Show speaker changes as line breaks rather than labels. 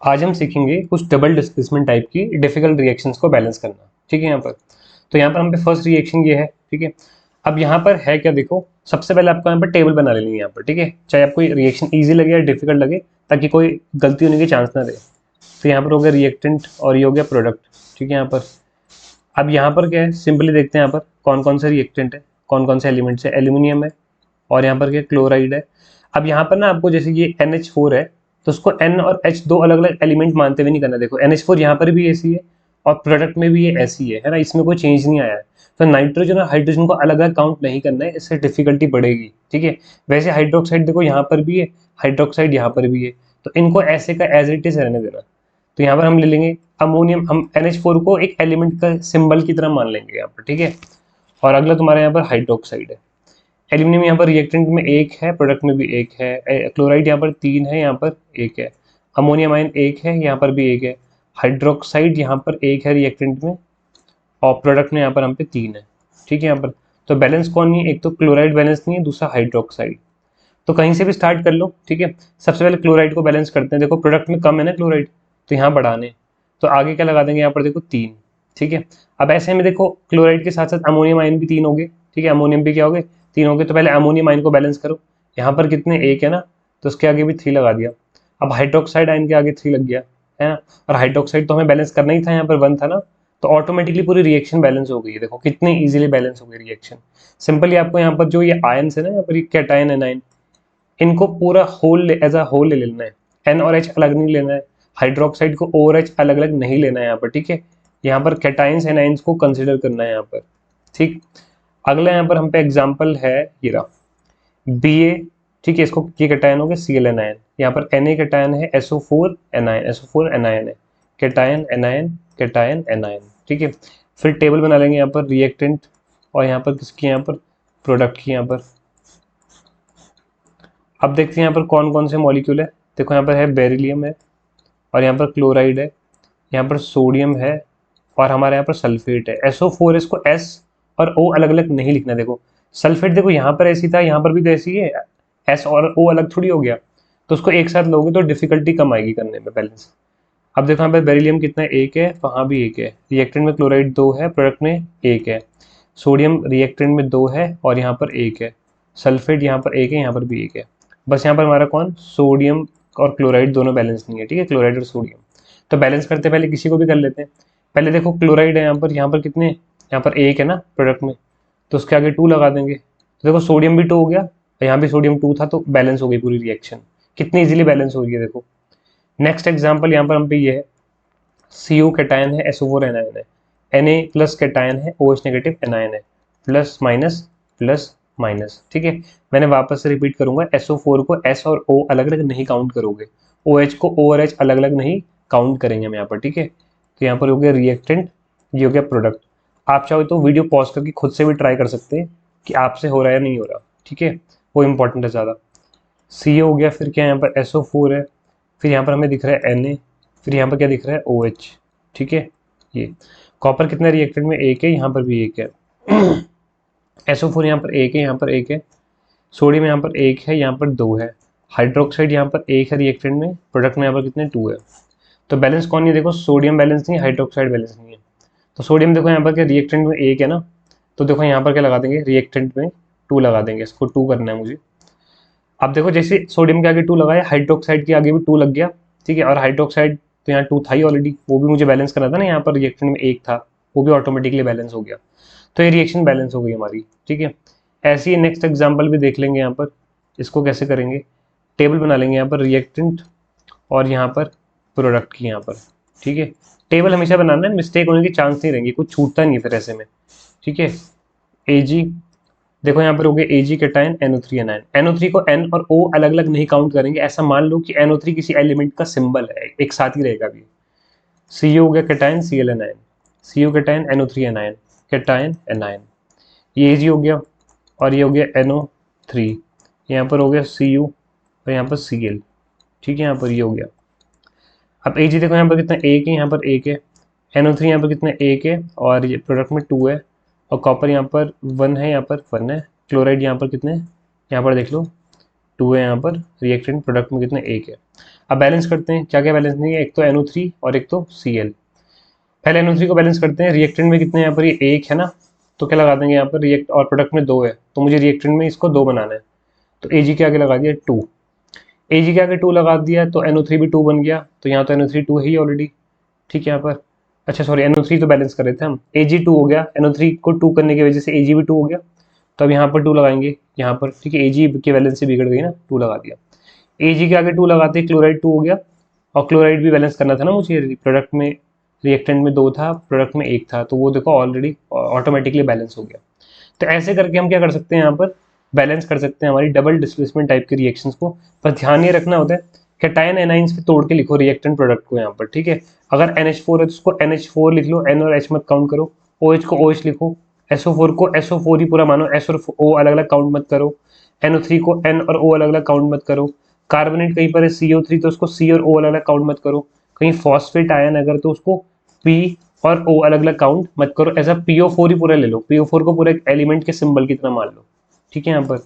आज हम सीखेंगे कुछ डबल डिस्प्लेसमेंट टाइप की डिफिकल्ट रिएक्शंस को बैलेंस करना। ठीक है, यहाँ पर तो यहाँ पर हम पे फर्स्ट रिएक्शन ये है। ठीक है, अब यहाँ पर है क्या, देखो सबसे पहले आपको यहाँ पर टेबल बना लेनी है यहाँ पर। ठीक है, चाहे आपको रिएक्शन ईजी लगे या डिफिकल्ट लगे, ताकि कोई गलती होने की चांस ना रहे। तो यहाँ पर हो गया रिएक्टेंट और ये हो गया प्रोडक्ट। ठीक है, यहाँ पर अब यहाँ पर क्या है, सिंपली देखते हैं यहाँ पर कौन कौन से रिएक्टेंट है, कौन कौन से एलिमेंट्स है। एल्यूमिनियम है और यहाँ पर क्या क्लोराइड है। अब यहाँ पर ना आपको जैसे ये NH4 है, तो उसको N और H दो अलग अलग एलिमेंट मानते हुए नहीं करना। देखो NH4 यहाँ पर भी ऐसी है और प्रोडक्ट में भी ये ऐसी है ना, इसमें कोई चेंज नहीं आया है। तो नाइट्रोजन और हाइड्रोजन को अलग अलग काउंट नहीं करना है, इससे डिफिकल्टी बढ़ेगी। ठीक है, वैसे हाइड्रोक्साइड देखो यहाँ पर भी है, हाइड्रोक्साइड यहाँ पर भी है, तो इनको ऐसे का एज इट इज रहने देना। तो यहाँ पर हम ले लेंगे अमोनियम, हम NH4 को एक एलिमेंट का सिंबल की तरह मान लेंगे यहाँ पर। ठीक है, और अगला तुम्हारे यहाँ पर हाइड्रोक्साइड है। एल्यूमिनियम यहाँ पर रिएक्टेंट में एक है, प्रोडक्ट में भी एक है। क्लोराइड यहाँ पर 3 है, यहाँ पर एक है। अमोनियम आयन एक है, यहाँ पर भी एक है। हाइड्रोक्साइड यहाँ पर एक है रिएक्टेंट में, और प्रोडक्ट में यहाँ पर हम पे 3 है। ठीक है, यहाँ पर तो बैलेंस कौन नहीं है, एक तो क्लोराइड बैलेंस नहीं है, दूसरा हाइड्रोक्साइड। तो कहीं से भी स्टार्ट कर लो। ठीक है, सबसे पहले क्लोराइड को बैलेंस करते हैं। देखो प्रोडक्ट में कम है ना क्लोराइड, तो यहाँ बढ़ाने, तो आगे क्या लगा देंगे यहाँ पर, देखो 3। ठीक है, अब ऐसे में देखो क्लोराइड के साथ साथ अमोनियम आयन भी 3 हो गए। ठीक है, अमोनियम भी क्या हो गए, 3 हो गए। तो पहले अमोनियम आयन को बैलेंस करो, यहाँ पर कितने, 1 है ना, तो उसके आगे भी 3 लगा दिया। अब हाइड्रोक्साइड आयन के आगे 3 लग गया है ना, और हाइड्रोक्साइड तो हमें बैलेंस करना ही था, यहाँ पर 1 था ना, तो ऑटोमेटिकली पूरी रिएक्शन बैलेंस हो गई है। देखो कितनी इजीली बैलेंस हो गई रिएक्शन। सिंपली आपको यहाँ पर जो ये आयन्स है ना, यहाँ पर ये कैटायन एनायन, इनको पूरा होल एज अ होल ले लेना है। N और H अलग नहीं लेना है, हाइड्रोक्साइड को O और H अलग अलग नहीं लेना है यहाँ पर। ठीक है, यहाँ पर कैटाइंस एनाइंस को कंसिडर करना है यहाँ पर। ठीक, अगला यहाँ पर हम पे एग्जांपल है ये रहा Ba। ठीक है, इसको ये कैटायन हो गया Cl एनायन, यहाँ पर Na कैटायन है, SO4 एनायन, SO4 एनायन है, कैटायन एनायन कैटायन एनायन। ठीक है, फिर टेबल बना लेंगे यहाँ पर रिएक्टेंट, और यहाँ पर किसकी, यहाँ पर प्रोडक्ट की। यहाँ पर अब देखते हैं यहाँ पर कौन कौन से मॉलिक्यूल है। देखो यहाँ पर है बेरिलियम है, और यहाँ पर क्लोराइड है, यहाँ पर सोडियम है, और हमारे यहाँ पर सल्फेट है। SO4, इसको S और O अलग अलग नहीं लिखना। देखो सल्फेट देखो यहाँ पर ऐसी था, यहाँ पर भी तो ऐसी है, S और O अलग थोड़ी हो गया, तो उसको एक साथ लोगे तो डिफिकल्टी कम आएगी करने में बैलेंस। अब देखो यहाँ पर बेरिलियम कितना, 1 है, वहाँ भी 1 है। रिएक्टेंट में क्लोराइड 2 है, प्रोडक्ट में 1 है। सोडियम रिएक्टेंट में 2 है, और यहाँ पर 1 है। सल्फेट यहाँ पर 1 है, यहाँ पर भी 1 है। बस यहाँ पर हमारा कौन, सोडियम और क्लोराइड दोनों बैलेंस नहीं है। ठीक है, क्लोराइड और सोडियम। तो बैलेंस करते पहले किसी को भी कर लेते हैं। पहले देखो क्लोराइड है यहाँ पर कितने, यहाँ पर 1 है ना प्रोडक्ट में, तो उसके आगे 2 लगा देंगे। तो देखो सोडियम भी 2 हो गया, यहाँ भी सोडियम 2 था, तो बैलेंस हो गई पूरी रिएक्शन। कितनी इजीली बैलेंस हो रही है देखो। नेक्स्ट एग्जाम्पल यहाँ पर हम पे ये है, CO कैटायन है, SO4 एनायन है, Na प्लस कैटायन है, OH नेगेटिव एनायन है, प्लस माइनस प्लस माइनस। ठीक है, मैंने वापस से रिपीट करूंगा, SO4 को S और O अलग अलग नहीं काउंट करोगे, OH को O और H अलग अलग नहीं काउंट करेंगे हम यहाँ पर। ठीक है, तो यहाँ पर हो गया रिएक्टेंट, ये हो गया प्रोडक्ट। आप चाहो तो वीडियो पॉज करके खुद से भी ट्राई कर सकते हैं कि आपसे हो रहा है या नहीं हो रहा। ठीक है, वो इंपॉर्टेंट है ज़्यादा। CO हो गया, फिर क्या यहाँ पर SO4 है, फिर यहाँ पर हमें दिख रहा है Na, फिर यहाँ पर क्या दिख रहा है, OH। ठीक है, ये कॉपर कितना रिएक्टेंट में 1 है, यहाँ पर भी 1 है। SO4 यहाँ पर 1 है, यहाँ पर 1 है। सोडियम यहाँ पर 1 है, यहाँ पर 2 है। हाइड्रोक्साइड यहाँ पर 1 है रिएक्टेंट में, प्रोडक्ट में यहाँ पर कितने, 2 है। तो बैलेंस कौन नहीं है, देखो सोडियम बैलेंस नहीं है, हाइड्रोक्साइड बैलेंस नहीं है। तो सोडियम देखो यहाँ पर क्या रिएक्टेंट में 1 है ना, तो देखो यहाँ पर क्या लगा देंगे, रिएक्टेंट में 2 लगा देंगे, इसको 2 करना है मुझे। अब देखो जैसे सोडियम के आगे 2 लगाया, हाइड्रोक्साइड के आगे भी 2 लग गया। ठीक है, और हाइड्रोक्साइड तो यहाँ 2 था ही ऑलरेडी, वो भी मुझे बैलेंस करना था ना, यहाँ पर रिएक्टेंट में 1 था, वो भी ऑटोमेटिकली बैलेंस हो गया। तो ये रिएक्शन बैलेंस हो गई हमारी। ठीक है, ऐसे ही नेक्स्ट एग्जाम्पल भी देख लेंगे। यहाँ पर इसको कैसे करेंगे, टेबल बना लेंगे यहाँ पर रिएक्टेंट और यहाँ पर प्रोडक्ट की यहाँ पर। ठीक है, टेबल हमेशा बनाना है, मिस्टेक होने की चांस नहीं रहेंगे, कुछ छूटता नहीं है फिर ऐसे में। ठीक है, Ag देखो यहाँ पर हो गया Ag cation, NO3 anion. NO3 को N और O अलग अलग नहीं काउंट करेंगे, ऐसा मान लो कि NO3 किसी एलिमेंट का सिंबल है, एक साथ ही रहेगा भी। CO हो गया cation, Cl anion, CO cation, NO3 anion, cation anion. ये Ag हो गया, और ये हो गया NO3, यहाँ पर हो गया Cu और यहाँ पर Cl। ठीक है, यहाँ पर ये हो गया। अब Ag देखो यहाँ पर कितना, 1 है, यहाँ पर 1 है। NO3 यहाँ पर कितना, 1 है, और ये प्रोडक्ट में 2 है, और कॉपर यहाँ पर 1 है, यहाँ पर 1 है। क्लोराइड यहाँ पर कितने, यहाँ पर देख लो 2 है यहाँ पर, रिएक्टेंट प्रोडक्ट में कितने 1 है। अब बैलेंस करते हैं, क्या क्या बैलेंस नहीं है, एक तो NO3 और एक तो Cl। पहले NO3 को बैलेंस करते हैं, रिएक्टेंट में कितने यहाँ पर, ये 1 है ना, तो क्या लगा देंगे यहाँ पर रिएक्ट, और प्रोडक्ट में 2 है, तो मुझे रिएक्टेंट में इसको 2 बनाना है, तो Ag के आगे लगा दिया 2, Ag के आगे 2 लगा दिया तो NO3 भी 2 बन गया, तो यहाँ तो NO3 2 है ही ऑलरेडी, ठीक है यहाँ पर। अच्छा सॉरी, NO3 तो बैलेंस कर रहे थे हम, Ag 2 हो गया, NO3 को 2 करने की वजह से Ag भी 2 हो गया, तो अब यहाँ पर 2 लगाएंगे यहाँ पर, ठीक है, Ag की वैलेंसी बिगड़ गई ना, 2 लगा दिया। Ag के आगे 2 लगाते, क्लोराइड 2 हो गया, और क्लोराइड भी बैलेंस करना था ना मुझे, प्रोडक्ट में रिएक्टेंट में 2 था, प्रोडक्ट में 1 था, तो वो देखो ऑलरेडी ऑटोमेटिकली बैलेंस हो गया। तो ऐसे करके हम क्या कर सकते हैं, यहाँ पर बैलेंस कर सकते हैं हमारी डबल डिस्प्लेसमेंट टाइप की रिएक्शंस को। पर ध्यान ये रखना होता है, कैटायन एनाइंस पे तोड़ के लिखो रिएक्टेंट प्रोडक्ट को यहाँ पर, ठीक है। अगर NH4 है तो उसको NH4 लिख लो, N और H मत काउंट करो, OH को OH लिखो, SO4 को SO4 ही पूरा मानो, S और O अलग अलग काउंट मत करो, NO3 को N और O अलग अलग काउंट मत करो, कार्बोनेट कहीं पर है CO3 तो उसको C और O अलग अलग काउंट मत करो, कहीं फॉस्फेट आयन अगर तो उसको P और O अलग अलग काउंट मत करो, ऐसा PO4 ही पूरा ले लो, PO4 को पूरा एक एलिमेंट के सिंबल की तरह मान लो, ठीक है यहाँ पर।